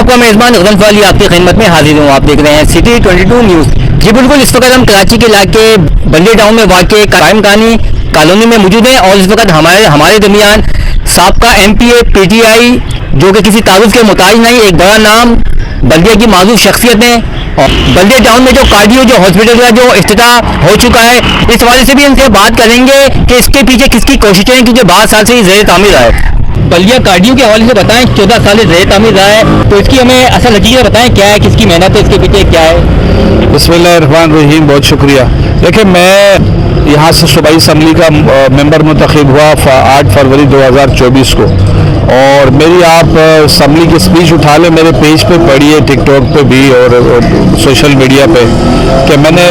آپ کا میزبان غزل فالی آپ کی خدمت میں حاضر ہوں. آپ دیکھ رہے ہیں سٹی 22 نیوز. جی بالکل, اس وقت ہم کراچی کے علاقے بلدیہ ٹاؤن میں واقع قائم کانی کالونی میں موجود ہیں اور اس وقت ہمارے درمیان سابقہ MP پی ٹی آئی جو کہ کسی تعارف کے محتاج نہیں, ایک بڑا نام, بلدیہ کی معروف شخصیت ہیں. اور بلدیہ ٹاؤن میں جو کارڈیو جو ہاسپٹل کا جو افتتاح ہو چکا ہے, اس حوالے سے بھی ان سے بات کریں گے کہ اس کے پیچھے کس کی کوششیں ہیں, کیونکہ 12 سال سے یہ زیر تعمیر رہا ہے. بلدیہ کارڈیو کے حوالے سے بتائیں, 14 سال سے زیر تعمیر رہا ہے, تو اس کی ہمیں اصل حقیقت بتائیں, کیا ہے, کس کی محنت ہے, اس کے پیچھے کیا ہے. بسم اللہ الرحمن الرحیم, بہت شکریہ. دیکھیں, میں یہاں سے صوبائی اسمبلی کا ممبر منتخب ہوا 8 فروری 2024 کو, اور میری آپ اسمبلی کی اسپیچ اٹھا لیں, میرے پیج پہ پڑھیے, ٹک ٹاک پہ بھی اور سوشل میڈیا پہ, کہ میں نے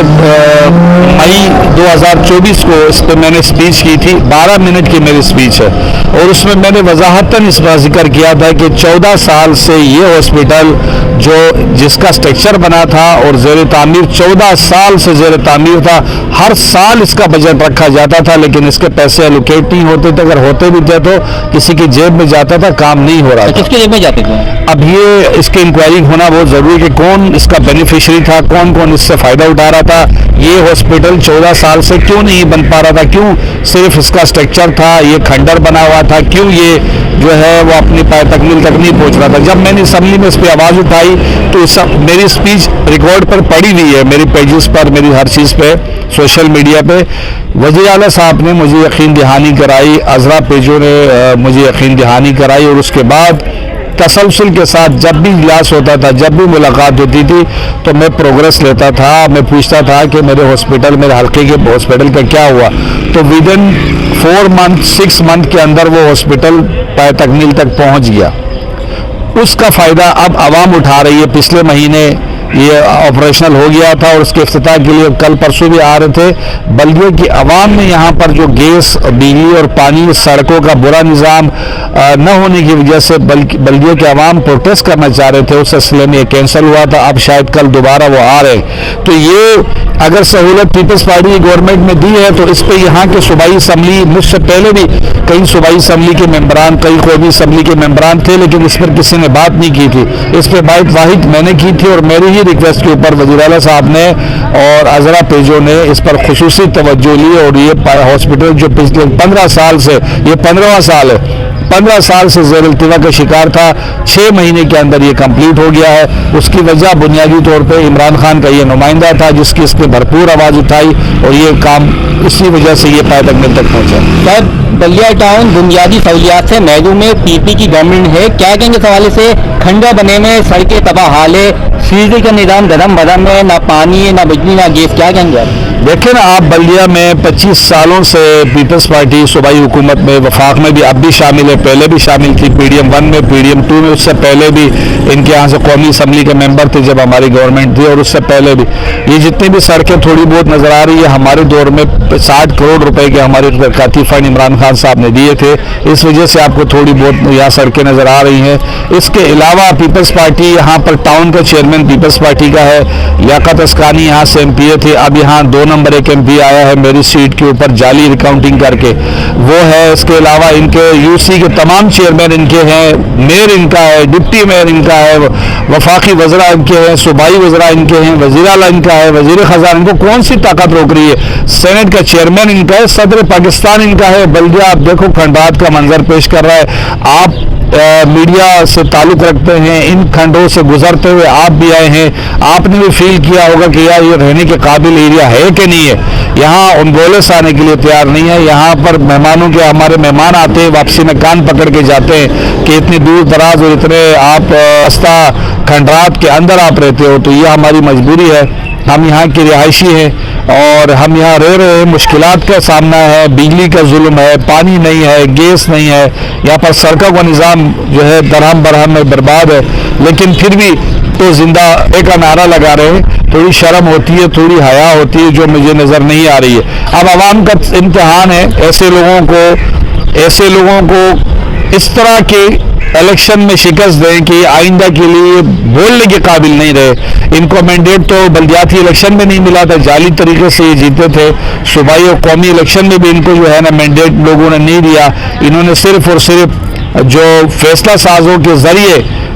مئی 2024 کو اس پہ میں نے اسپیچ کی تھی. 12 منٹ کی میری اسپیچ ہے, اور اس میں نے وضاحتاً اس کا ذکر کیا تھا کہ 14 سال سے یہ ہاسپٹل جس کا اسٹرکچر بنا تھا اور زیر تعمیر 14 سال سے زیر تعمیر تھا, ہر سال اس کا بجٹ رکھا جاتا تھا, لیکن اس کے پیسے الوکیٹ نہیں ہوتے تھے. اگر ہوتے بھی تھے تو کسی کی جیب میں جاتا تھا, کام نہیں ہو رہا تھا. کس کی جیب میں جاتے تھے؟ اب یہ اس کی انکوائری ہونا بہت ضروری ہے کہ کون اس کا بینیفیشری تھا, کون اس سے فائدہ اٹھا رہا تھا. یہ ہاسپٹل 14 سال سے کیوں نہیں بن پا رہا تھا, کیوں صرف اس کا اسٹرکچر تھا, یہ کھنڈر بنا ہوا تھا, کیوں یہ جو ہے وہ اپنی پائے تکمیل تک نہیں پہنچ رہا تھا. جب میں نے اسمبلی میں اس پہ آواز اٹھائی تو میری اسپیچ ریکارڈ پر پڑی ہوئی ہے, میری پیجز پر, میری ہر چیز پہ, سوشل میڈیا پہ. وزیر اعلیٰ صاحب نے مجھے یقین دہانی کرائی, عذرا پیجوں نے مجھے یقین دہانی کرائی, اور اس کے بعد تسلسل کے ساتھ جب بھی اجلاس ہوتا تھا, جب بھی ملاقات ہوتی تھی, تو میں پروگرس لیتا تھا, میں پوچھتا تھا کہ میرے ہاسپٹل, میرے حلقے کے ہاسپٹل کا کیا ہوا. تو ودن 6 منتھ کے اندر وہ ہاسپٹل پائے تکمیل تک پہنچ گیا. اس کا فائدہ اب عوام اٹھا رہی ہے. پچھلے مہینے یہ آپریشنل ہو گیا تھا, اور اس کے افتتاح کے لیے کل پرسوں بھی آ رہے تھے. بلدیہ کی عوام نے یہاں پر جو گیس, بجلی اور پانی, سڑکوں کا برا نظام نہ ہونے کی وجہ سے بلدیہ کے عوام پروٹیسٹ کرنا چاہ رہے تھے, اس سلسلے میں یہ کینسل ہوا تھا. اب شاید کل دوبارہ وہ آ رہے. تو یہ اگر سہولت پیپلز پارٹی کی گورنمنٹ میں دی ہے, تو اس پہ یہاں کے صوبائی اسمبلی, مجھ سے پہلے بھی کئی صوبائی اسمبلی کے ممبران, کئی قومی اسمبلی کے ممبران تھے, لیکن اس پر کسی نے بات نہیں کی تھی. اس پہ بات واحد میں نے کی تھی, اور میری ہی ریکویسٹ کے اوپر وزیر اعلیٰ صاحب نے اور عذرا پیجوں نے اس پر خصوصی توجہ لی. اور یہ ہاسپٹل جو پچھلے 15 سال سے, یہ 15واں سال ہے, 15 سال سے زیر التوا کا شکار تھا, 6 مہینے کے اندر یہ کمپلیٹ ہو گیا ہے. اس کی وجہ بنیادی طور پہ عمران خان کا یہ نمائندہ تھا, جس کی اس نے بھرپور آواز اٹھائی, اور یہ کام اسی وجہ سے یہ پائے تکمیل تک پہنچا. سر, بلدیہ ٹاؤن بنیادی سہولیات سے محروم ہے, PP کی گورنمنٹ ہے, کیا کہیں گے اس حوالے سے؟ کھنڈا بنے میں, سڑکیں تباہ حال ہے, سیوریج کا نظام دھرم بھرم ہے, نہ پانی ہے, نہ بجلی, نہ گیس, کیا کہیں گے آپ؟ دیکھیں نا, آپ بلدیہ میں 25 سالوں سے پیپلز پارٹی صوبائی حکومت میں, وفاق میں بھی اب بھی شامل ہے, پہلے بھی شامل تھی, PDM 1 میں, PDM 2 میں, اس سے پہلے بھی ان کے یہاں سے قومی اسمبلی کے ممبر تھے جب ہماری گورنمنٹ تھی, اور اس سے پہلے بھی. یہ جتنی بھی سڑکیں تھوڑی بہت نظر آ رہی ہے, ہمارے دور میں 60 کروڑ روپے کے ہمارے ترقیاتی فنڈ عمران خان صاحب نے دیے تھے, اس وجہ سے آپ کو تھوڑی بہت یہاں سڑکیں نظر آ رہی ہیں. اس کے علاوہ پیپلز پارٹی یہاں پر ٹاؤن کا چیئرمین پیپلز پارٹی کا ہے, لیاقت اسکانی یہاں سے MP تھے, اب یہاں 2 نمبر ایک MP آیا ہے میری سیٹ کے اوپر جعلی ریکاؤنٹنگ کر کے, وہ ہے. اس کے علاوہ ان کے UC کے تمام چیئرمین ان کے ہیں, میئر ان کا ہے, ڈپٹی میئر ان کا ہے, وفاقی وزراء ان کے ہیں, صوبائی وزراء ان کے ہیں, وزیر اعلیٰ ان کا ہے, وزیر خزانہ, ان کو کون سی طاقت روک رہی ہے؟ سینٹ کا چیئرمین ان کا ہے, صدر پاکستان ان کا ہے. بلدیہ آپ دیکھو کھنڈات کا منظر پیش کر رہا ہے. آپ میڈیا سے تعلق رکھتے ہیں, ان کھنڈوں سے گزرتے ہوئے آپ بھی آئے ہیں, آپ نے بھی فیل کیا ہوگا کہ یار یہ رہنے کے قابل ایریا ہے کہ نہیں ہے. یہاں ایمبولینس آنے کے لیے تیار نہیں ہے, یہاں پر مہمانوں کے, ہمارے مہمان آتے ہیں واپسی میں کان پکڑ کے جاتے ہیں کہ اتنی دور دراز اور اتنے آپ رستہ کھنڈرات کے اندر آپ رہتے ہو. تو یہ ہماری مجبوری ہے, ہم یہاں کے رہائشی ہیں اور ہم یہاں رہ رہے ہیں, مشکلات کا سامنا ہے, بجلی کا ظلم ہے, پانی نہیں ہے, گیس نہیں ہے, یہاں پر سڑکوں کا نظام جو ہے درہم برہم میں برباد ہے. لیکن پھر بھی تو زندہ ایک نعرہ لگا رہے ہیں. تھوڑی شرم ہوتی ہے, تھوڑی حیا ہوتی ہے, جو مجھے نظر نہیں آ رہی ہے. اب عوام کا امتحان ہے, ایسے لوگوں کو اس طرح کے الیکشن میں شکست دیں کہ آئندہ کے لیے بولنے کے قابل نہیں رہے. ان کو مینڈیٹ تو بلدیاتی الیکشن میں نہیں ملا تھا, جعلی طریقے سے یہ جیتے تھے. صوبائی اور قومی الیکشن میں بھی ان کو جو ہے نا مینڈیٹ لوگوں نے نہیں دیا. انہوں نے صرف اور صرف جو فیصلہ سازوں کے ذریعے